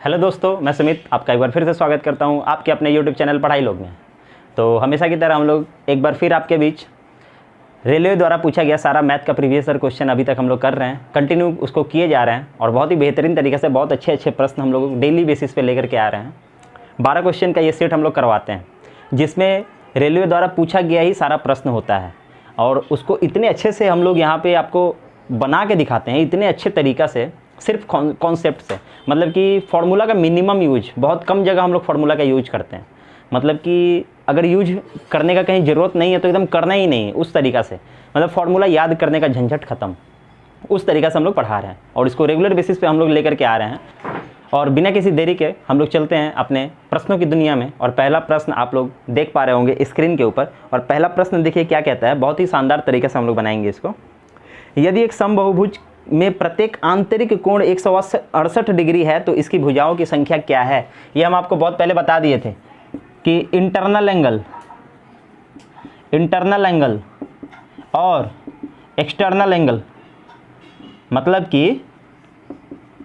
Hello दोस्तों, मैं सुमित आपका एक बार फिर से स्वागत करता हूं आपके अपने यूट्यूब चैनल पढ़ाई लोग में। तो हमेशा की तरह हम लोग एक बार फिर आपके बीच रेलवे द्वारा पूछा गया सारा मैथ का प्रीवियस ईयर क्वेश्चन अभी तक हम लोग कर रहे हैं, कंटिन्यू उसको किए जा रहे हैं और बहुत ही बेहतरीन तरीके से बहुत अच्छे प्रश्न हम लोग डेली बेसिस पे लेकर के आ रहे हैं। 12 क्वेश्चन का ये सेट हम लोग करवाते हैं जिसमें रेलवे द्वारा पूछा गया ही सारा प्रश्न होता है और उसको इतने अच्छे से हम लोग यहाँ पे आपको बना के दिखाते हैं, इतने अच्छे तरीक़ा से, सिर्फ कॉन्सेप्ट से। मतलब कि फार्मूला का मिनिमम यूज, बहुत कम जगह हम लोग फार्मूला का यूज करते हैं। मतलब कि अगर यूज करने का कहीं ज़रूरत नहीं है तो एकदम करना ही नहीं, उस तरीक़ा से। मतलब फार्मूला याद करने का झंझट ख़त्म, उस तरीक़ा से हम लोग पढ़ा रहे हैं और इसको रेगुलर बेसिस पे हम लोग लेकर के आ रहे हैं। और बिना किसी देरी के हम लोग चलते हैं अपने प्रश्नों की दुनिया में। और पहला प्रश्न आप लोग देख पा रहे होंगे स्क्रीन के ऊपर। और पहला प्रश्न देखिए क्या कहता है, बहुत ही शानदार तरीके से हम लोग बनाएंगे इसको। यदि एक समबाहुभुज में प्रत्येक आंतरिक कोण 168 डिग्री है तो इसकी भुजाओं की संख्या क्या है। ये हम आपको बहुत पहले बता दिए थे कि इंटरनल एंगल और एक्सटर्नल एंगल, मतलब कि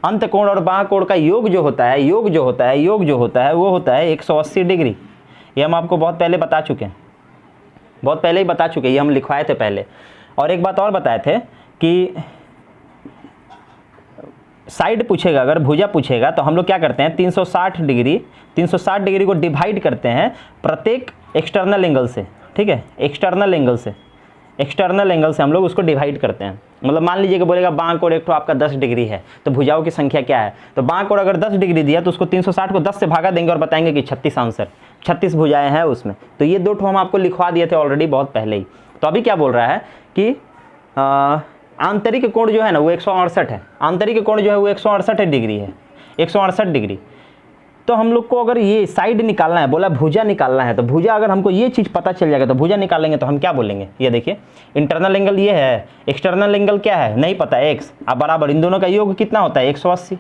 अंत कोण और बाह्य कोण का योग जो होता है वो होता है 180 डिग्री। ये हम आपको बहुत पहले बता चुके हैं, बहुत पहले ही बता चुके हैं, ये हम लिखवाए थे पहले। और एक बात और बताए थे कि साइड पूछेगा, अगर भुजा पूछेगा तो हम लोग क्या करते हैं, 360 डिग्री को डिवाइड करते हैं प्रत्येक एक्सटर्नल एंगल से। ठीक है, एक्सटर्नल एंगल से हम लोग उसको डिवाइड करते हैं। मतलब मान लीजिए कि बोलेगा बाँह कोण एक तो आपका 10 डिग्री है तो भुजाओं की संख्या क्या है। तो बाँह कोण अगर 10 डिग्री दिया तो उसको 360 को 10 से भागा देंगे और बताएंगे कि 36 आंसर, 36 भुजाएँ हैं उसमें। तो ये दो ठो हम आपको लिखवा दिए थे ऑलरेडी बहुत पहले ही। तो अभी क्या बोल रहा है कि आंतरिक कोण जो है ना वो 168 है, आंतरिक कोण जो है वो 168 डिग्री है, 168 डिग्री। तो हम लोग को अगर ये साइड निकालना है, बोला भुजा निकालना है, तो भुजा अगर हमको ये चीज़ पता चल जाएगा तो भुजा निकालेंगे तो हम क्या बोलेंगे। ये देखिए इंटरनल एंगल ये है, एक्सटर्नल एंगल क्या है नहीं पता, एक्स। अब बराबर इन दोनों का योग कितना होता है 180।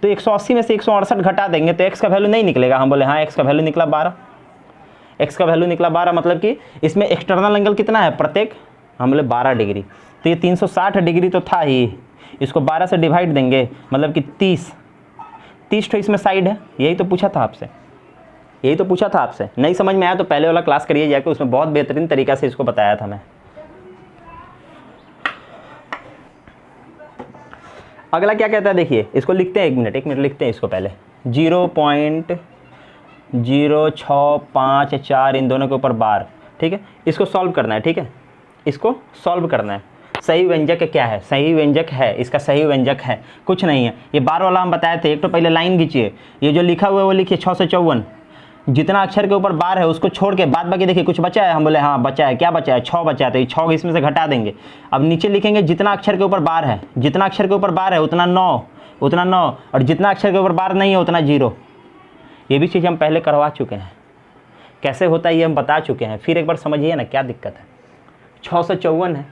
तो 180 में से 168 घटा देंगे तो एक्स का वैल्यू नहीं निकलेगा। हम बोले हाँ, एक्स का वैल्यू निकला 12, एक्स का वैल्यू निकला 12। मतलब कि इसमें एक्सटर्नल एंगल कितना है प्रत्येक, हम बोले 12 डिग्री। तो ये 360 डिग्री तो था ही, इसको 12 से डिवाइड देंगे मतलब कि 30 तो इसमें साइड है। यही तो पूछा था आपसे, नहीं समझ में आया तो पहले वाला क्लास करिए जाके, उसमें बहुत बेहतरीन तरीका से इसको बताया था मैं। अगला क्या कहता है देखिए, इसको लिखते हैं, एक मिनट लिखते हैं इसको पहले। 0.0654 इन दोनों के ऊपर बार। ठीक है, इसको सॉल्व करना है। ठीक है, इसको सॉल्व करना है। सही व्यंजक क्या है, सही व्यंजक है, इसका सही व्यंजक है कुछ नहीं है। ये बार वाला हम बताए थे। एक तो पहले लाइन खींचिए, ये जो लिखा हुआ है वो लिखिए 6 से 54। जितना अक्षर के ऊपर बार है उसको छोड़ के बाद बाकी देखिए कुछ बचा है। हम बोले हाँ बचा है, क्या बचा है, 6 बचा है, तो ये 6 इसमें से घटा देंगे। अब नीचे लिखेंगे जितना अक्षर के ऊपर बार है, उतना 9, और जितना अक्षर के ऊपर बार नहीं है उतना 0। ये भी चीज़ हम पहले करवा चुके हैं, कैसे होता है ये हम बता चुके हैं। फिर एक बार समझिए ना क्या दिक्कत है। 654 है,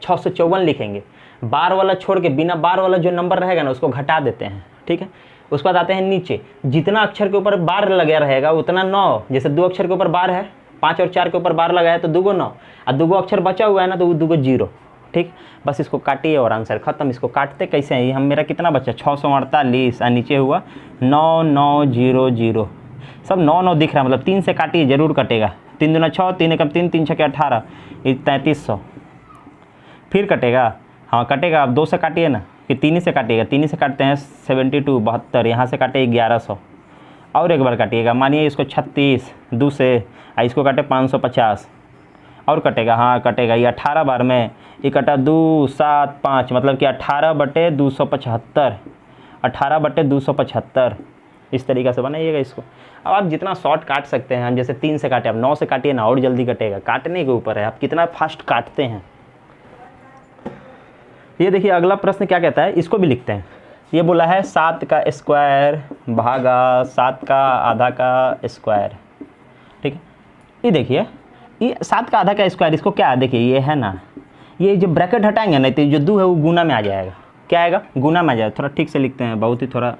654 लिखेंगे, बार वाला छोड़ के बिना बार वाला जो नंबर रहेगा ना उसको घटा देते हैं। ठीक है, उसके बाद आते हैं नीचे, जितना अक्षर के ऊपर बार लगा रहेगा उतना 9। जैसे 2 अक्षर के ऊपर बार है, 5 और 4 के ऊपर बार लगा है तो 2 को 9, और 2 अक्षर बचा हुआ है ना तो वो 2 को 0। ठीक, बस इसको काटिए और आंसर खत्म। इसको काटते कैसे हैं, ये हम मेरा कितना बचा 648 और नीचे हुआ 9900, सब 9 दिख रहा है। मतलब 3 से काटिए, जरूर कटेगा। 3 दूना 6, 3 एकम 3, 3 छक्के 18, 3300। फिर कटेगा, हाँ कटेगा। अब 2 से काटिए ना, कि 3 से काटिएगा, 3 से काटते हैं 72, 72, यहाँ से काटे 1100। और एक बार काटिएगा, मानिए इसको 36, 2 से, इसको काटे 550 और कटेगा, हाँ कटेगा। ये 18 बार में ये कटा 2, 7, 5, मतलब कि 18/275, 18/275। इस तरीक़े से बनाइएगा इसको। अब आप जितना शॉर्ट काट सकते हैं, हम जैसे 3 से काटे, अब 9 से काटिए ना, और जल्दी कटेगा। काटने के ऊपर है आप कितना फास्ट काटते हैं। ये देखिए अगला प्रश्न क्या कहता है, इसको भी लिखते हैं। ये बोला है 7 का स्क्वायर भागा 7 का आधा का स्क्वायर। ठीक है, ये देखिए ये 7 का आधा का स्क्वायर, इसको क्या है देखिए, ये है ना, ये जो ब्रैकेट हटाएंगे ना तो जो 2 है वो गुना में आ जाएगा। क्या आएगा, गुना में आ जाएगा। थोड़ा ठीक से लिखते हैं, बहुत ही थोड़ा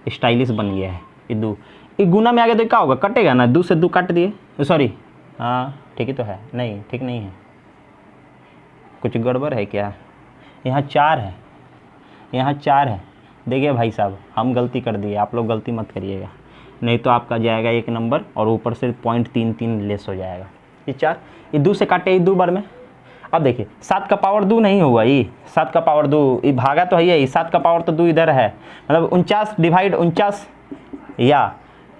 स्टाइलिश बन गया है ये 2। ये गुना में आ गया तो क्या होगा, कटेगा ना। 2 से 2 काट दिए, सॉरी हाँ ठीक ही तो है, नहीं ठीक नहीं है, कुछ गड़बड़ है क्या। यहाँ 4 है, यहाँ 4 है देखिए भाई साहब, हम गलती कर दिए, आप लोग गलती मत करिएगा, नहीं तो आपका जाएगा 1 नंबर और ऊपर से 0.33 लेस हो जाएगा। ये 4, ये 2 से काटे, ये 2 बार में। अब देखिए 7 का पावर 2 नहीं हुआ, ये 7 का पावर 2, ये भागा तो है ही, 7 का पावर तो 2 इधर है, मतलब 49 डिवाइड 49, या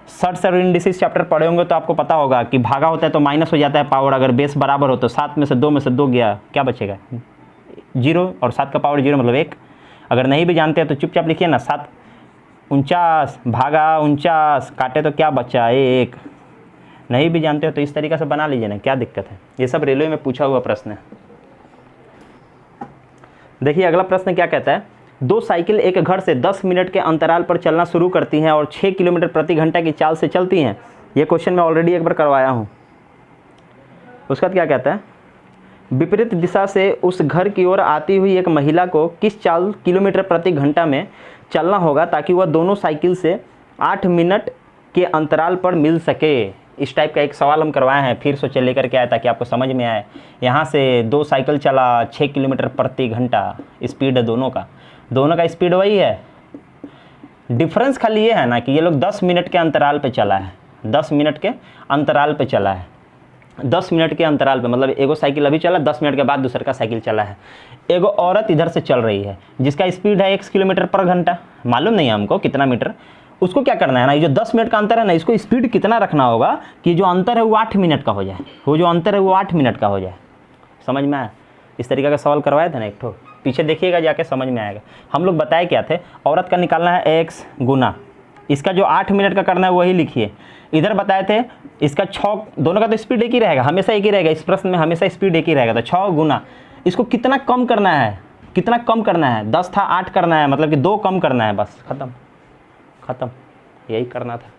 सर्ट सर इंडिसेस चैप्टर पढ़े होंगे तो आपको पता होगा कि भागा होता है तो माइनस हो जाता है पावर, अगर बेस बराबर हो तो 7 में से 2 गया, क्या बचेगा 0, और 7 का पावर 0 मतलब 1। अगर नहीं भी जानते हैं तो चुपचाप लिखिए ना, 7 49 भागा 49 काटे तो क्या बचा 1। नहीं भी जानते हो तो इस तरीक़े से बना लीजिए ना, क्या दिक्कत है। ये सब रेलवे में पूछा हुआ प्रश्न है। देखिए अगला प्रश्न क्या कहता है, 2 साइकिल एक घर से 10 मिनट के अंतराल पर चलना शुरू करती हैं और 6 किलोमीटर प्रति घंटा की चाल से चलती हैं। ये क्वेश्चन मैं ऑलरेडी एक बार करवाया हूँ। उसका क्या कहता है, विपरीत दिशा से उस घर की ओर आती हुई एक महिला को किस चाल किलोमीटर प्रति घंटा में चलना होगा ताकि वह दोनों साइकिल से 8 मिनट के अंतराल पर मिल सके। इस टाइप का एक सवाल हम करवाए हैं, फिर सोचे लेकर के आए ताकि आपको समझ में आए। यहाँ से 2 साइकिल चला 6 किलोमीटर प्रति घंटा, स्पीड है दोनों का स्पीड वही है, डिफरेंस खाली ये है ना कि ये लोग 10 मिनट के अंतराल पे चला है, 10 मिनट के अंतराल पे चला है, 10 मिनट के अंतराल पे, मतलब एगो साइकिल अभी चला, 10 मिनट के बाद दूसरे का साइकिल चला है। एगो औरत इधर से चल रही है जिसका स्पीड है 1 किलोमीटर पर घंटा, मालूम नहीं है हमको कितना मीटर। उसको क्या करना है ना, ये जो 10 मिनट का अंतर है ना, इसको स्पीड कितना रखना होगा कि जो अंतर है वो 8 मिनट का हो जाए, वो जो अंतर है वो 8 मिनट का हो जाए। समझ में आया? इस तरीके का सवाल करवाए थे ना एक ठो, पीछे देखिएगा जाके समझ में आएगा। हम लोग बताए क्या थे, औरत का निकालना है x गुना, इसका जो 8 मिनट का करना है वही लिखिए। इधर बताए थे इसका 6, दोनों का तो स्पीड एक ही रहेगा, हमेशा एक ही रहेगा, इस प्रश्न में हमेशा स्पीड एक ही रहेगा। तो 6 गुना, इसको कितना कम करना है, कितना कम करना है, 10 था 8 करना है, मतलब कि 2 कम करना है, बस ख़त्म, यही करना था।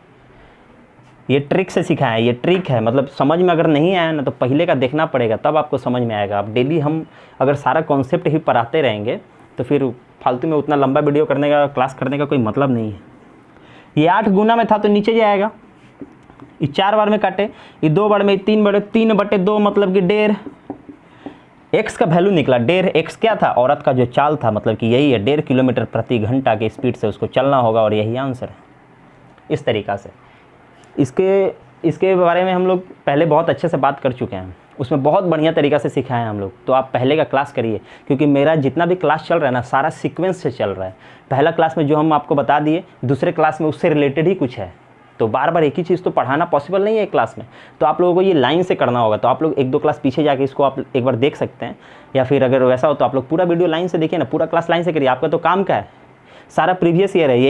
ये ट्रिक से सिखाया है, ये ट्रिक है, मतलब समझ में अगर नहीं आया ना तो पहले का देखना पड़ेगा, तब आपको समझ में आएगा। अब डेली हम अगर सारा कॉन्सेप्ट ही पढ़ाते रहेंगे तो फिर फालतू में उतना लंबा वीडियो करने का, क्लास करने का कोई मतलब नहीं है। ये 8 गुना में था तो नीचे जाएगा, ये 4 बार में काटे, ये 2 बार में, 3/2 मतलब कि 1.5 एक्स का वैल्यू निकला 1.5। एक्स क्या था, औरत का जो चाल था, मतलब कि यही है 1.5 किलोमीटर प्रति घंटा के स्पीड से उसको चलना होगा और यही आंसर है। इस तरीक़ा से इसके बारे में हम लोग पहले बहुत अच्छे से बात कर चुके हैं, उसमें बहुत बढ़िया तरीक़ा से सिखाए हैं हम लोग। तो आप पहले का क्लास करिए, क्योंकि मेरा जितना भी क्लास चल रहा है ना सारा सीक्वेंस से चल रहा है। पहला क्लास में जो हम आपको बता दिए, दूसरे क्लास में उससे रिलेटेड ही कुछ है, तो बार बार एक ही चीज़ तो पढ़ाना पॉसिबल नहीं है एक क्लास में, तो आप लोगों को ये लाइन से करना होगा। तो आप लोग 1-2 क्लास पीछे जाके इसको आप एक बार देख सकते हैं, या फिर अगर वैसा हो तो आप लोग पूरा वीडियो लाइन से देखिए ना, पूरा क्लास लाइन से करिए। आपका तो काम क्या है, सारा प्रीवियस ईयर है,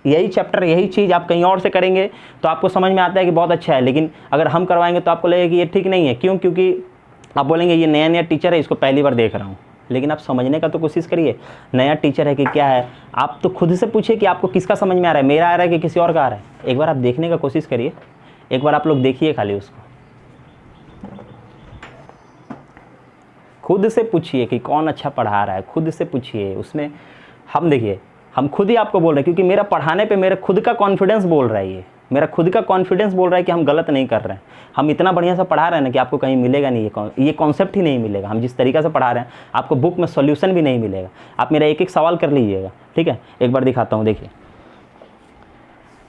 यही चैप्टर, यही चीज़ आप कहीं और से करेंगे तो आपको समझ में आता है कि बहुत अच्छा है, लेकिन अगर हम करवाएंगे तो आपको लगेगा कि ये ठीक नहीं है। क्यों? क्योंकि आप बोलेंगे ये नया टीचर है, इसको पहली बार देख रहा हूँ। लेकिन आप समझने का तो कोशिश करिए, नया टीचर है कि क्या है, आप तो खुद से पूछिए कि आपको किसका समझ में आ रहा है, मेरा आ रहा है कि किसी और का आ रहा है। एक बार आप देखने का कोशिश करिए, एक बार आप लोग देखिए खाली उसको, खुद से पूछिए कि कौन अच्छा पढ़ा रहा है, खुद से पूछिए। उसमें हम देखिए, हम खुद ही आपको बोल रहे हैं, क्योंकि मेरा पढ़ाने पे मेरा खुद का कॉन्फिडेंस बोल रहा है, ये मेरा खुद का कॉन्फिडेंस बोल रहा है कि हम गलत नहीं कर रहे हैं। हम इतना बढ़िया से पढ़ा रहे हैं ना कि आपको कहीं मिलेगा नहीं, ये कॉन्सेप्ट ही नहीं मिलेगा। हम जिस तरीक़े से पढ़ा रहे हैं आपको बुक में सॉल्यूशन भी नहीं मिलेगा। आप मेरा एक एक सवाल कर लीजिएगा, ठीक है? एक बार दिखाता हूँ, देखिए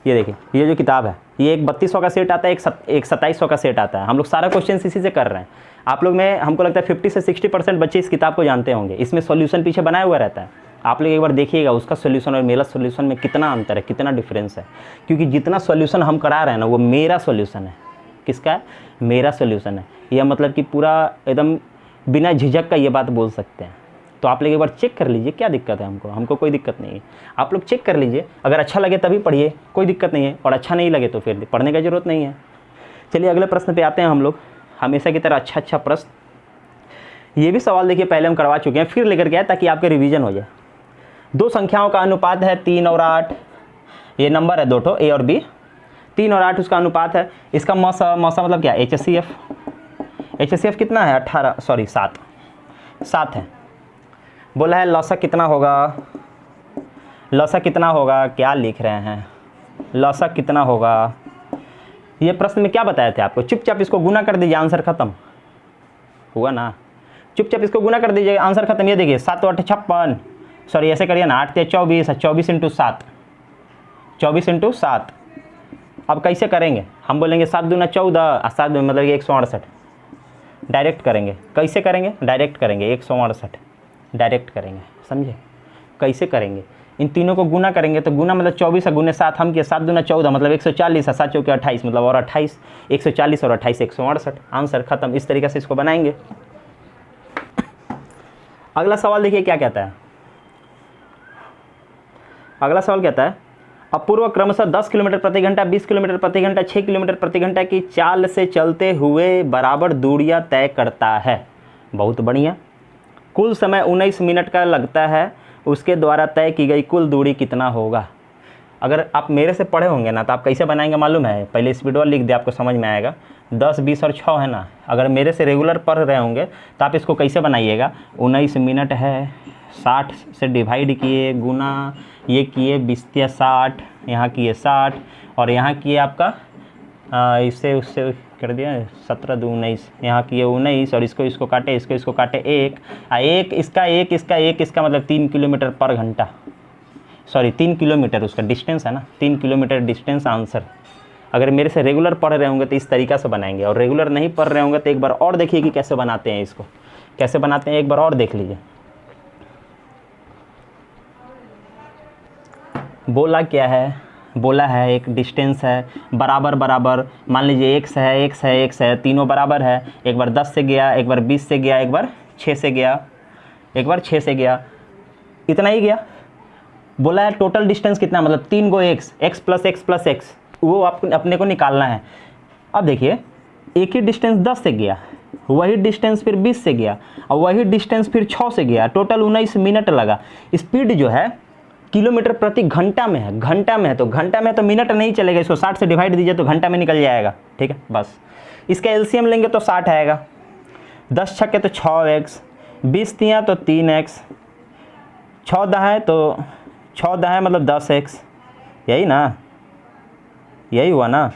ये देखिए, ये जो किताब है ये एक 3200 का सेट आता है, एक 2700 का सेट आता है। हम लोग सारा क्वेश्चन इसी से कर रहे हैं। आप लोग में हमको लगता है 50 से 60% बच्चे इस किताब को जानते होंगे। इसमें सॉल्यूशन पीछे बनाया हुआ रहता है, आप लोग एक बार देखिएगा उसका सॉल्यूशन और मेरा सॉल्यूशन में कितना अंतर है, कितना डिफरेंस है। क्योंकि जितना सॉल्यूशन हम करा रहे हैं ना वो मेरा सॉल्यूशन है। किसका है? मेरा सॉल्यूशन है। यह मतलब कि पूरा एकदम बिना झिझक का ये बात बोल सकते हैं। तो आप लोग एक बार चेक कर लीजिए, क्या दिक्कत है हमको कोई दिक्कत नहीं है। आप लोग चेक कर लीजिए, अगर अच्छा लगे तभी पढ़िए, कोई दिक्कत नहीं है, और अच्छा नहीं लगे तो फिर पढ़ने की ज़रूरत नहीं है। चलिए अगले प्रश्न पे आते हैं हम लोग, हमेशा की तरह अच्छा प्रश्न। ये भी सवाल देखिए पहले हम करवा चुके हैं, फिर लेकर के आए ताकि आपका रिवीजन हो जाए। 2 संख्याओं का अनुपात है 3 और 8, ये नंबर है 2 ठो, ए और बी, 3 और 8 उसका अनुपात है। इसका मौसा मतलब क्या? HCF कितना है? 7 है। बोला है लौसा कितना होगा, क्या लिख रहे हैं, लौसा कितना होगा? ये प्रश्न में क्या बताए थे आपको? चुपचाप इसको गुना कर दीजिए, आंसर खत्म हुआ ना। चुपचाप इसको गुना कर दीजिए, आंसर खत्म। ये देखिए 7 × 8 = 56, सॉरी ऐसे करिए ना, 8 × 24 है, 24 × 7, 24 × 7। अब कैसे करेंगे, हम बोलेंगे 7 दूना 14 और 7 मतलब 168, डायरेक्ट करेंगे। कैसे करेंगे, डायरेक्ट करेंगे, 168 डायरेक्ट करेंगे, समझे। कैसे करेंगे, इन तीनों को गुना करेंगे, तो गुना मतलब 24 है गुने 7, हम किए 7 दूना 14 मतलब 140 है, 7 चौके 28 मतलब और 28, 140 और 28 168, आंसर खत्म। इस तरीके से इसको बनाएंगे। अगला सवाल देखिए क्या कहता है। अगला सवाल कहता है अपूर्व क्रमशः 10 किलोमीटर प्रति घंटा, 20 किलोमीटर प्रति घंटा, 6 किलोमीटर प्रति घंटा की चाल से चलते हुए बराबर दूरियां तय करता है। बहुत बढ़िया। कुल समय 19 मिनट का लगता है, उसके द्वारा तय की गई कुल दूरी कितना होगा। अगर आप मेरे से पढ़े होंगे ना तो आप कैसे बनाएंगे मालूम है, पहले स्पीड वाला लिख दे, आपको समझ में आएगा। 10, 20 और 6 है ना, अगर मेरे से रेगुलर पढ़ रहे होंगे तो आप इसको कैसे बनाइएगा, 19 मिनट है, 60 से डिवाइड किए, गुना ये किए 20 या 60, यहाँ किए 60 और यहाँ किए आपका इससे उससे कर दिया 17 2 19, यहाँ किए 19 और इसको काटे, इसको काटे 1 इसका मतलब 3 किलोमीटर पर घंटा, सॉरी 3 किलोमीटर उसका डिस्टेंस है ना, 3 किलोमीटर डिस्टेंस आंसर। अगर मेरे से रेगुलर पढ़ रहे होंगे तो इस तरीक़ा से बनाएंगे, और रेगुलर नहीं पढ़ रहे होंगे तो एक बार और देखिए कि कैसे बनाते हैं, इसको कैसे बनाते हैं एक बार और देख लीजिए। बोला क्या है, बोला है एक डिस्टेंस है बराबर बराबर, मान लीजिए x है, तीनों बराबर है। एक बार 10 से गया, एक बार 20 से गया, एक बार 6 से गया, एक बार 6 से गया, इतना ही गया। बोला है टोटल डिस्टेंस कितना, मतलब 3 गो x प्लस x, वो आपको अपने को निकालना है। अब देखिए एक ही डिस्टेंस 10 से गया, वही डिस्टेंस फिर 20 से गया और वही डिस्टेंस फिर 6 से गया, टोटल 19 मिनट लगा। स्पीड जो है किलोमीटर प्रति घंटा में है, घंटा में है तो घंटा में तो मिनट नहीं चलेगा, इसको 60 से डिवाइड दीजिए तो घंटा में निकल जाएगा, ठीक है। बस इसका एलसीएम लेंगे तो 60 आएगा, 10 छक्के तो 6x, 20 तियाँ तो 3x, 14 है तो 14 है मतलब 10x, यही ना, यही हुआ ना,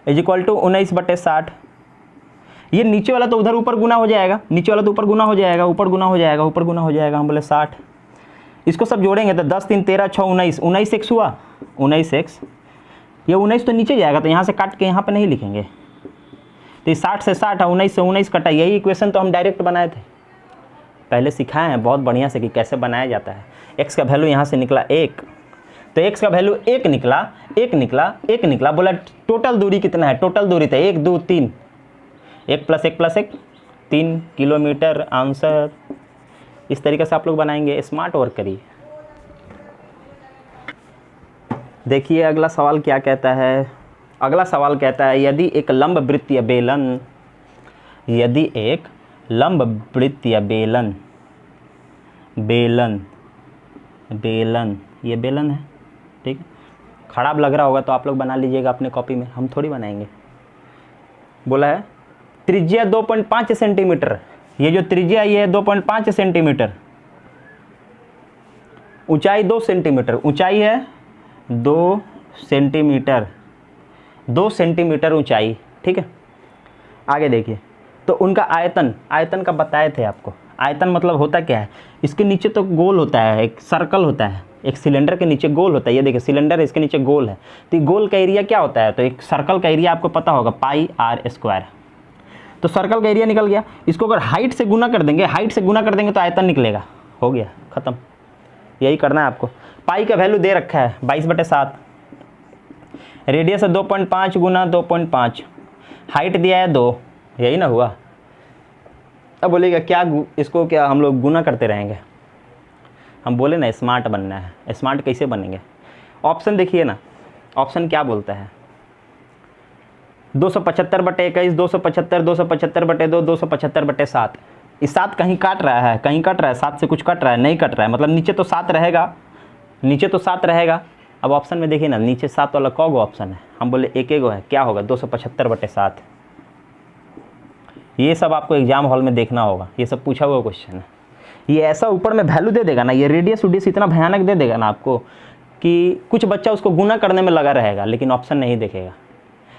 इज इक्वल टू 19/60। ये नीचे वाला तो उधर ऊपर गुना हो जाएगा, नीचे वाला तो ऊपर गुना हो जाएगा, ऊपर गुना हो जाएगा, ऊपर गुना हो जाएगा, हम बोले 60। इसको सब जोड़ेंगे तो 10 3 13 6 19, 19x हुआ, 19x। ये 19 तो नीचे जाएगा तो यहाँ से काट के यहाँ पे नहीं लिखेंगे, तो ये 60 से 60 है, 19 से 19 कटा। यही इक्वेशन तो हम डायरेक्ट बनाए थे, पहले सिखाए हैं बहुत बढ़िया से कि कैसे बनाया जाता है। x का वैल्यू यहाँ से निकला 1, तो x का वैल्यू 1 निकला। बोला टोटल दूरी कितना है, टोटल दूरी था 1 2 3, 1 + 1 3 किलोमीटर आंसर। इस तरीके से आप लोग बनाएंगे, स्मार्ट वर्क करिए। देखिए अगला सवाल क्या कहता है। अगला सवाल कहता है यदि एक लंबवृत्तीय बेलन, यदि एक लंबवृत्तीय बेलन, बेलन ये बेलन है, ठीक है। खराब लग रहा होगा तो आप लोग बना लीजिएगा अपने कॉपी में, हम थोड़ी बनाएंगे। बोला है त्रिज्या 2.5 सेंटीमीटर, ये जो त्रिज्या ये है 2.5 सेंटीमीटर, ऊंचाई 2 सेंटीमीटर, ऊंचाई है 2 सेंटीमीटर, 2 सेंटीमीटर ऊंचाई, ठीक है। आगे देखिए तो उनका आयतन, आयतन का बताए थे आपको। आयतन मतलब होता क्या है, इसके नीचे तो गोल होता है, एक सर्कल होता है, एक सिलेंडर के नीचे गोल होता है। ये देखिए सिलेंडर है, इसके नीचे गोल है, तो गोल का एरिया क्या होता है, तो एक सर्कल का एरिया आपको पता होगा πr²। तो सर्कल का एरिया निकल गया। इसको अगर हाइट से गुना कर देंगे, हाइट से गुना कर देंगे तो आयतन निकलेगा, हो गया ख़त्म। यही करना है आपको। पाई का वैल्यू दे रखा है 22/7, रेडियस है 2.5 गुना 2.5, हाइट दिया है 2, यही ना हुआ। अब बोलेगा क्या इसको क्या हम लोग गुना करते रहेंगे, हम बोले ना स्मार्ट बनना है। स्मार्ट कैसे बनेंगे, ऑप्शन देखिए ना, ऑप्शन क्या बोलता है 275/21, 275, 275/2, 275/7। इस 7 कहीं काट रहा है, कहीं कट रहा है, 7 से कुछ कट रहा है, नहीं कट रहा है, मतलब नीचे तो 7 रहेगा, नीचे तो 7 रहेगा। अब ऑप्शन में देखिए ना नीचे 7 वाला कौन ऑप्शन है, हम बोले एक है, क्या होगा 275/7। ये सब आपको एग्जाम हॉल में देखना होगा, ये सब पूछा हुआ क्वेश्चन है। ये ऐसा ऊपर में वैल्यू दे देगा ना, ये रेडियस उडियस इतना भयानक दे देगा ना आपको कि कुछ बच्चा उसको गुना करने में लगा रहेगा लेकिन ऑप्शन नहीं देखेगा।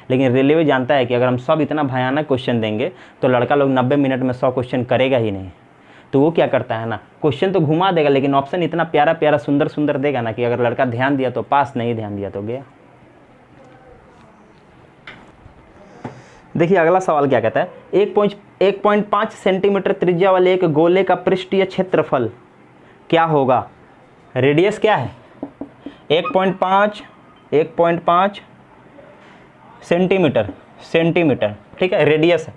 लेकिन रेलवे जानता है कि अगर हम सब इतना भयानक क्वेश्चन देंगे तो लड़का लोग 90 मिनट में 100 क्वेश्चन करेगा ही नहीं। तो वो क्या करता है ना, क्वेश्चन तो घुमा देगा लेकिन ऑप्शन इतना प्यारा प्यारा सुंदर सुंदर देगा ना कि अगर लड़का ध्यान दिया तो पास, नहीं ध्यान दिया तो गया। देखिए अगला सवाल क्या कहता है, 1.5 सेंटीमीटर त्रिज्या वाले एक गोले का पृष्ठीय क्षेत्रफल क्या होगा। रेडियस क्या है, 1.5 सेंटीमीटर, ठीक है, रेडियस है।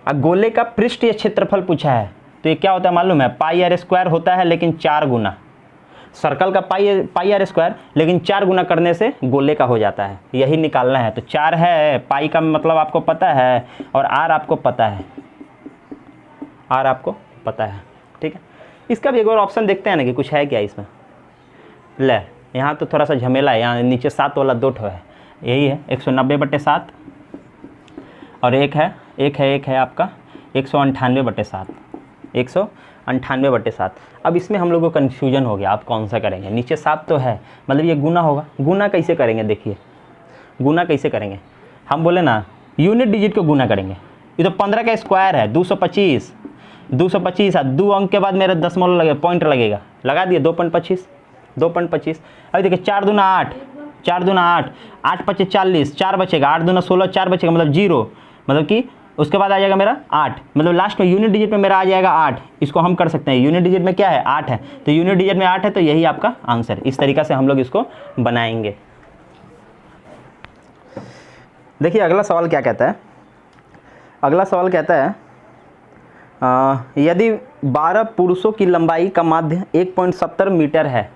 अब गोले का पृष्ठीय क्षेत्रफल पूछा है तो ये क्या होता है मालूम है, पाई आर स्क्वायर होता है लेकिन 4 गुना, सर्कल का पाई आर स्क्वायर लेकिन 4 गुना करने से गोले का हो जाता है, यही निकालना है। तो 4 है, पाई का मतलब आपको पता है और आर आपको पता है, ठीक है। इसका भी एक और ऑप्शन देखते हैं ना कि कुछ है क्या इसमें। ले यहाँ तो थोड़ा सा झमेला है, यहाँ नीचे 7 वाला 2 ठो है, यही है 190/7 और एक है आपका 198/7। अब इसमें हम लोगों को कन्फ्यूजन हो गया, आप कौन सा करेंगे। नीचे 7 तो है, मतलब ये गुना होगा, गुना कैसे करेंगे, देखिए गुना कैसे करेंगे। हम बोले ना यूनिट डिजिट को गुना करेंगे, ये तो 15 का स्क्वायर है, 225 है, 2 अंक के बाद मेरा दशमलव लगे, पॉइंट लगेगा, लगा दिए 2.25। अभी देखिए 4 दूना 8, 8 5 40, 4 बचेगा, 8 दूना 16, 4 बचेगा, मतलब 0, मतलब कि उसके बाद आ जाएगा मेरा 8, मतलब लास्ट में यूनिट डिजिट में मेरा आ जाएगा 8। इसको हम कर सकते हैं, यूनिट डिजिट में क्या है 8 है, तो यूनिट डिजिट में 8 है, तो यही आपका आंसर। इस तरीक़ा से हम लोग इसको बनाएंगे। देखिए अगला सवाल क्या कहता है, अगला सवाल कहता है यदि 12 पुरुषों की लंबाई का माध्य 1.70 मीटर है,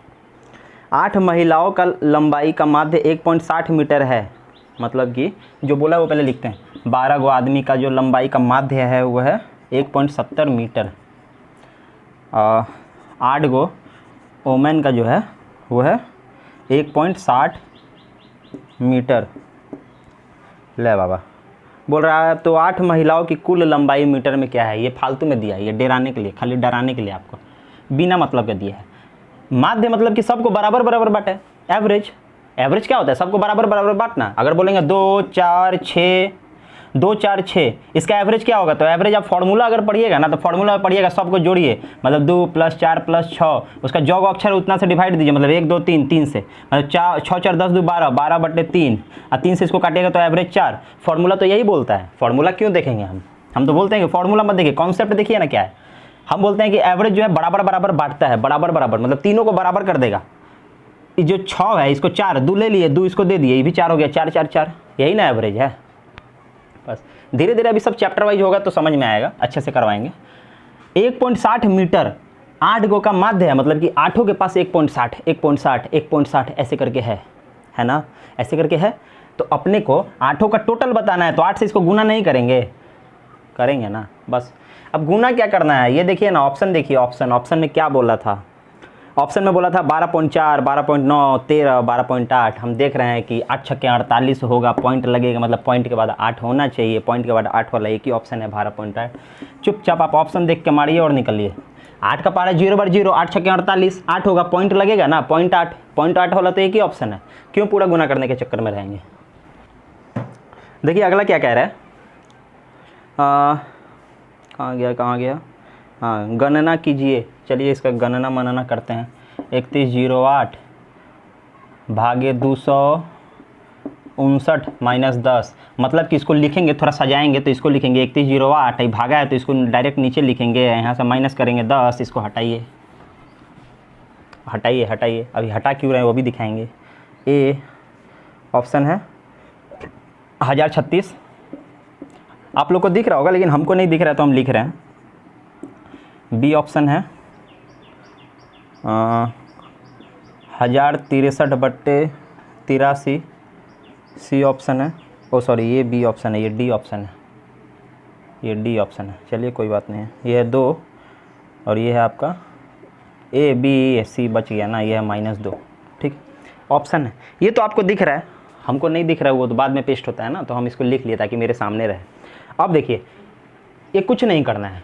8 महिलाओं का लंबाई का माध्य 1.60 मीटर है, मतलब कि जो बोला वो पहले लिखते हैं, 12 गो आदमी का जो लंबाई का माध्य है वो है 1.70 मीटर, 8 गो वोमेन का जो है वो है 1.60 मीटर। ले बाबा बोल रहा है तो 8 महिलाओं की कुल लंबाई मीटर में क्या है, ये फालतू में दिया है, ये डराने के लिए, खाली डराने के लिए आपको बिना मतलब के दिया है। माध्य मतलब कि सबको बराबर बराबर बांटे, एवरेज क्या होता है, सबको बराबर बराबर बांटना। अगर बोलेंगे 2 4 6, इसका एवरेज क्या होगा, तो एवरेज आप फॉर्मूला अगर पढ़िएगा ना तो फॉर्मूला पढ़िएगा, सबको जोड़िए, मतलब 2 + 4 + 6, उसका जॉग अक्षर उतना से डिवाइड दीजिए, मतलब 1 2 3 से, मतलब 6 4 10 2 12, 12/3 और 3 से इसको काटिएगा तो एवरेज 4। फॉर्मूला तो यही बोलता है, फॉर्मूला क्यों देखेंगे हम तो बोलते हैं कि फॉर्मूला मत देखिए, कॉन्सेप्ट देखिए ना क्या है। हम बोलते हैं कि एवरेज जो है बराबर बराबर बांटता है, बराबर मतलब तीनों को बराबर कर देगा। जो 6 है इसको 4, 2 ले लिए, 2 इसको दे दिए, ये भी 4 हो गया, 4 4 4, यही ना एवरेज है। बस धीरे धीरे अभी सब चैप्टर वाइज होगा तो समझ में आएगा, अच्छे से करवाएंगे। 1.60 मीटर 8 गो का माध्य है, मतलब कि 8 के पास 1.60 ऐसे करके है ना, ऐसे करके है। तो अपने को 8 का टोटल बताना है, तो 8 से इसको गुना नहीं करेंगे ना, बस। अब गुना क्या करना है ये देखिए ना, ऑप्शन देखिए, ऑप्शन में क्या बोला था, ऑप्शन में बोला था 12.4, 12.9, 13, 12.8। हम देख रहे हैं कि 8 छक्के 48 होगा, पॉइंट लगेगा, मतलब पॉइंट के बाद 8 होना चाहिए, पॉइंट के बाद 8 वाला एक ही ऑप्शन है 12.8। चुपचाप आप ऑप्शन देख के मारिए और निकलिए। 8 का पारा 0 बार 0, 8 छक्के 48, 8 होगा, पॉइंट लगेगा ना, 0.8 वाला तो एक ही ऑप्शन है, क्यों पूरा गुना करने के चक्कर में रहेंगे। देखिए अगला क्या कह रहा है, कहाँ गया, हाँ, गणना कीजिए। चलिए इसका गणना मनना करते हैं। 3108 भागे 259 - 10, मतलब कि इसको लिखेंगे, थोड़ा सजाएंगे तो इसको लिखेंगे 3108, ये भागा है तो इसको डायरेक्ट नीचे लिखेंगे, यहाँ से माइनस करेंगे 10, इसको हटाइए, अभी हटा क्यों रहे हैं वो भी दिखाएंगे। ए ऑप्शन है 1036, आप लोग को दिख रहा होगा लेकिन हमको नहीं दिख रहा है तो हम लिख रहे हैं। बी ऑप्शन है 1063/83। सी ऑप्शन है, ओ सॉरी ये बी ऑप्शन है, ये डी ऑप्शन है, चलिए कोई बात नहीं है। ये है 2 और ये है आपका ए बी सी, बच गया ना, ये है -2, ठीक ऑप्शन है। ये तो आपको दिख रहा है, हमको नहीं दिख रहा है, वो तो बाद में पेस्ट होता है ना, तो हम इसको लिख लिए ताकि मेरे सामने रहे। अब देखिए ये कुछ नहीं करना है,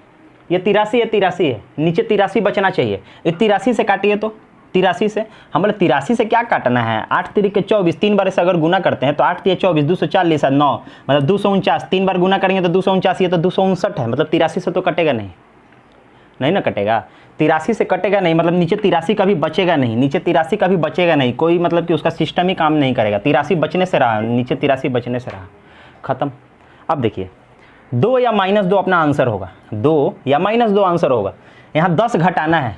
ये 83 है, नीचे 83 बचना चाहिए, ये 83 से काटिए, तो 83 से हम बोले 83 से क्या काटना है, 8 × 3 = 24, 3 बार से अगर गुना करते हैं तो 8 × 3 = 24, 240 है 9, मतलब 249, 3 बार गुना करेंगे तो 249, ये तो 259 है, मतलब 83 से तो कटेगा नहीं, नहीं ना कटेगा, 83 से कटेगा नहीं, मतलब नीचे 83 का भी बचेगा नहीं, नीचे 83 का भी बचेगा नहीं, कोई मतलब कि उसका सिस्टम ही काम नहीं करेगा। 83 बचने से रहा, नीचे 83 बचने से रहा, ख़त्म। अब देखिए 2 या -2 अपना आंसर होगा, 2 या -2 आंसर होगा। यहाँ 10 घटाना है,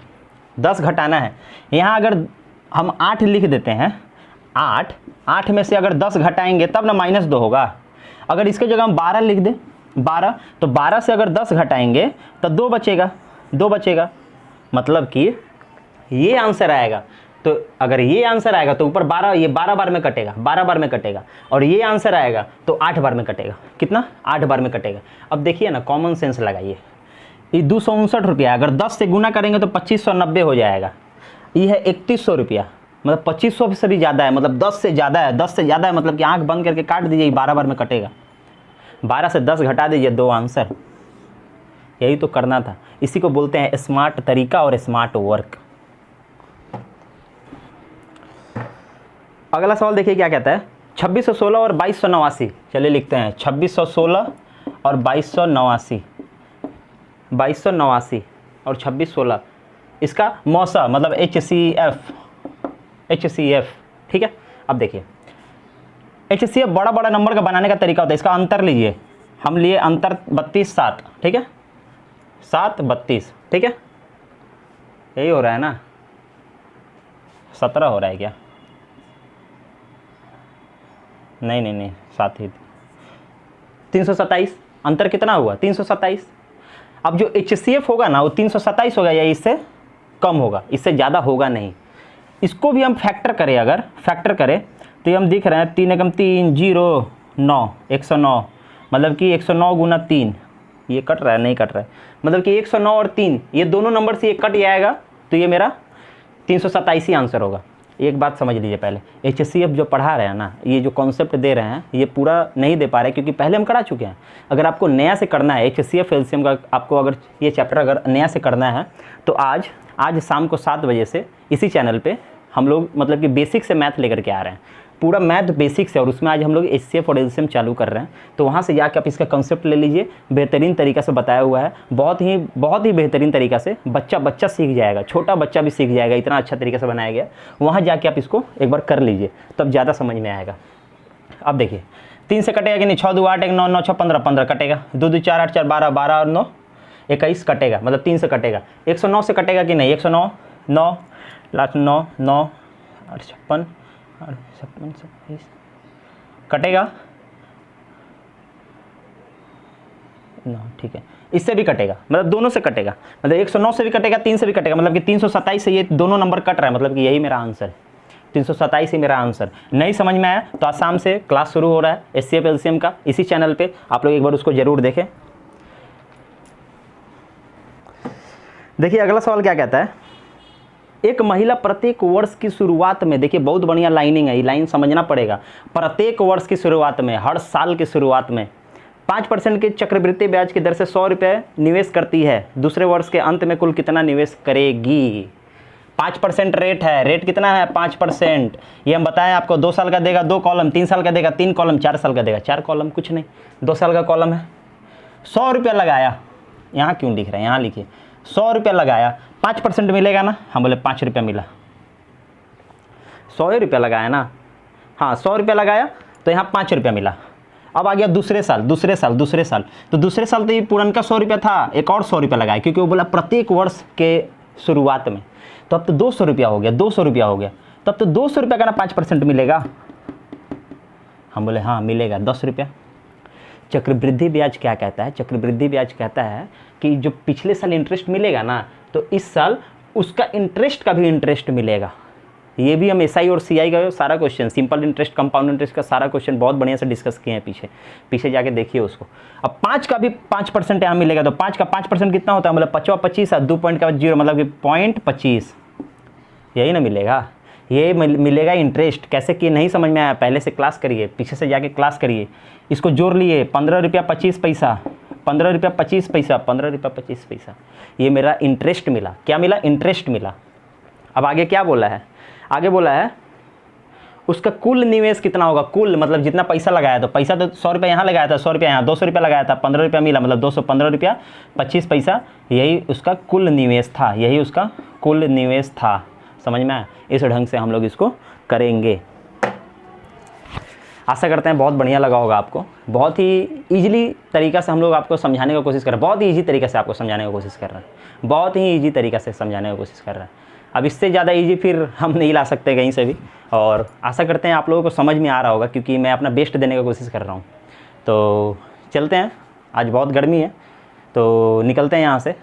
10 घटाना है। यहाँ अगर हम 8 लिख देते हैं, 8 में से अगर 10 घटाएंगे तब ना -2 होगा। अगर इसके जगह हम 12 लिख दें, 12, तो 12 से अगर 10 घटाएंगे तो 2 बचेगा, 2 बचेगा, मतलब कि ये आंसर आएगा। तो अगर ये आंसर आएगा तो ऊपर 12, ये 12 बार में कटेगा, 12 बार में कटेगा, और ये आंसर आएगा तो 8 बार में कटेगा। कितना? 8 बार में कटेगा। अब देखिए ना, कॉमन सेंस लगाइए। ये 259 रुपया, अगर 10 से गुना करेंगे तो 2590 हो जाएगा। ये है 3100 रुपया, मतलब 2500 से भी ज़्यादा है, मतलब 10 से ज़्यादा है, 10 से ज़्यादा है, मतलब कि आंख बंद करके काट दीजिए, 12 बार में कटेगा। 12 से 10 घटा दीजिए, 2 आंसर। यही तो करना था। इसी को बोलते हैं स्मार्ट तरीका और स्मार्ट वर्क। अगला सवाल देखिए क्या कहता है, 2616 और 2289। चलिए लिखते हैं 2616 और 2289, 2289 और 2616। इसका मौसा मतलब HCF, ठीक है। अब देखिए HCF बड़ा बड़ा नंबर का बनाने का तरीका होता है। इसका अंतर लीजिए, हम लिए अंतर 32 7, ठीक है, 7 32, ठीक है, यही हो रहा है ना, 17 हो रहा है क्या? नहीं 7 ही, 327, अंतर कितना हुआ? 327। अब जो HCF होगा ना वो 327 होगा या इससे कम होगा, इससे ज़्यादा होगा नहीं। इसको भी हम फैक्टर करें, अगर फैक्टर करें तो ये हम दिख रहे हैं 3 एकम 3 0 9 109, मतलब कि 109 गुना 3, ये कट रहा है, नहीं कट रहा है, मतलब कि 109 और 3 ये दोनों नंबर से ये कट जाएगा, तो ये मेरा 327 ही आंसर होगा। एक बात समझ लीजिए, पहले HCF जो पढ़ा रहे हैं ना, ये जो कॉन्सेप्ट दे रहे हैं ये पूरा नहीं दे पा रहे क्योंकि पहले हम करा चुके हैं। अगर आपको नया से करना है HCF LCM का, आपको अगर ये चैप्टर अगर नया से करना है तो आज शाम को 7 बजे से इसी चैनल पे हम लोग मतलब कि बेसिक से मैथ लेकर के आ रहे हैं, पूरा मैथ बेसिक से, और उसमें आज हम लोग HCF और LCM चालू कर रहे हैं। तो वहाँ से जाके आप इसका कंसेप्ट ले लीजिए, बेहतरीन तरीक़ा से बताया हुआ है, बहुत ही बेहतरीन तरीक़ा से बच्चा सीख जाएगा, छोटा बच्चा भी सीख जाएगा, इतना अच्छा तरीके से बनाया गया। वहाँ जाके आप इसको एक बार कर लीजिए, तब ज़्यादा समझ में आएगा। अब देखिए 3 से कटेगा कि नहीं, 6 2 8 1 9 9 6 15 15 कटेगा, 2 2 4 8 4 12 12 और 9 21 कटेगा, मतलब 3 से कटेगा। 109 से कटेगा कि नहीं, 109 9 लास्ट 9 9 और 56 और 56 27 कटेगा, 9, ठीक है। इससे भी कटेगा, मतलब दोनों से कटेगा, मतलब 109 से भी कटेगा, 3 से भी कटेगा, मतलब कि 327 से ये दोनों नंबर कट रहा है, मतलब कि यही मेरा आंसर है, 327 ही मेरा आंसर। नहीं समझ में आया तो आज शाम से क्लास शुरू हो रहा है HCF LCM का, इसी चैनल पे आप लोग एक बार उसको ज़रूर देखें। देखिए अगला सवाल क्या कहता है, एक महिला प्रत्येक वर्ष की शुरुआत में, देखिए बहुत बढ़िया लाइनिंग है, ये लाइन समझना पड़ेगा। प्रत्येक वर्ष की शुरुआत में, हर साल की शुरुआत में 5% के चक्रवृद्धि ब्याज की दर से 100 रुपये निवेश करती है, दूसरे वर्ष के अंत में कुल कितना निवेश करेगी? 5% रेट है, रेट कितना है? 5%। ये हम बताएं आपको, 2 साल का देगा 2 कॉलम, 3 साल का देगा 3 कॉलम, 4 साल का देगा 4 कॉलम, कुछ नहीं, 2 साल का कॉलम है। 100 रुपया लगाया, यहाँ क्यों लिख रहे हैं, यहाँ लिखिए 100 रुपया लगाया, 5% मिलेगा ना, हम बोले 5 रुपया मिला, 100 रुपया लगाया ना, हाँ 100 रुपया लगाया तो यहाँ 5 रुपया मिला। अब आ गया दूसरे साल, तो दूसरे साल तो ये पुराना 100 रुपया था, एक और 100 रुपया लगाया, क्योंकि वो बोला प्रत्येक वर्ष के शुरुआत में, तो अब तो 200 रुपया हो गया, 200 रुपया हो गया, तो अब तो 200 रुपया का ना 5% मिलेगा, हम बोले हाँ मिलेगा 10 रुपया। चक्रवृद्धि ब्याज क्या कहता है? चक्रवृद्धि ब्याज कहता है कि जो पिछले साल इंटरेस्ट मिलेगा ना, तो इस साल उसका इंटरेस्ट का भी इंटरेस्ट मिलेगा। ये भी हम SI और CI का सारा question, simple interest, compound interest का सारा क्वेश्चन बहुत बढ़िया से डिस्कस किए हैं, पीछे जाके देखिए उसको। अब 5 का भी 5% यहाँ मिलेगा, तो 5 का 5% कितना होता है, मतलब 25 और 2 पॉइंट का 0, मतलब कि 0.25, यही ना मिलेगा, ये मिलेगा इंटरेस्ट। कैसे कि नहीं समझ में आया, पहले से क्लास करिए, पीछे से जाके क्लास करिए, इसको जोड़ लिए, 15 रुपया 25 पैसा, 15 रुपया 25 पैसा, 15 रुपया 25 पैसा, ये मेरा इंटरेस्ट मिला। क्या मिला? इंटरेस्ट मिला। अब आगे क्या बोला है? आगे बोला है उसका कुल निवेश कितना होगा, कुल मतलब जितना पैसा लगाया, तो पैसा तो 100 रुपये यहाँ लगाया था, 100 रुपया यहाँ, 200 रुपया लगाया था, 15 रुपया मिला, मतलब 215 रुपया 25 पैसा, यही उसका कुल निवेश था, यही उसका कुल निवेश था। समझ में आया? इस ढंग से हम लोग इसको करेंगे। आशा करते हैं बहुत बढ़िया लगा होगा आपको। बहुत ही ईजिली तरीक़ा से हम लोग आपको समझाने की कोशिश कर रहे हैं, बहुत ही ईजी तरीक़े से आपको समझाने की कोशिश कर रहे हैं, बहुत ही ईजी तरीक़ा से समझाने की कोशिश कर रहे हैं। अब इससे ज़्यादा ईजी फिर हम नहीं ला सकते कहीं से भी, और आशा करते हैं आप लोगों को समझ में आ रहा होगा, क्योंकि मैं अपना बेस्ट देने की कोशिश कर रहा हूँ। तो चलते हैं, आज बहुत गर्मी है तो निकलते हैं यहाँ से।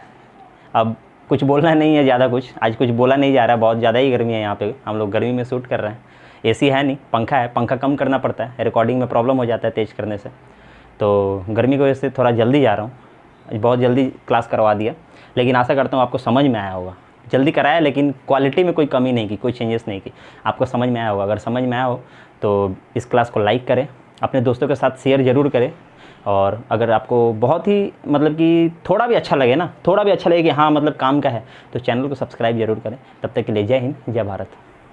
अब कुछ बोलना नहीं है ज़्यादा, कुछ आज कुछ बोला नहीं जा रहा, बहुत ज़्यादा ही गर्मी है यहाँ पे, हम लोग गर्मी में शूट कर रहे हैं। एसी है नहीं, पंखा है, पंखा कम करना पड़ता है, रिकॉर्डिंग में प्रॉब्लम हो जाता है तेज़ करने से, तो गर्मी की वजह से थोड़ा जल्दी जा रहा हूँ, बहुत जल्दी क्लास करवा दिया, लेकिन आशा करता हूँ आपको समझ में आया होगा। जल्दी कराया लेकिन क्वालिटी में कोई कमी नहीं की, कोई चेंजेस नहीं की, आपको समझ में आया होगा। अगर समझ में आया हो तो इस क्लास को लाइक करें, अपने दोस्तों के साथ शेयर ज़रूर करें, और अगर आपको बहुत ही मतलब कि थोड़ा भी अच्छा लगे ना, थोड़ा भी अच्छा लगे कि हाँ मतलब काम का है, तो चैनल को सब्सक्राइब ज़रूर करें। तब तक के लिए जय हिंद, जय भारत।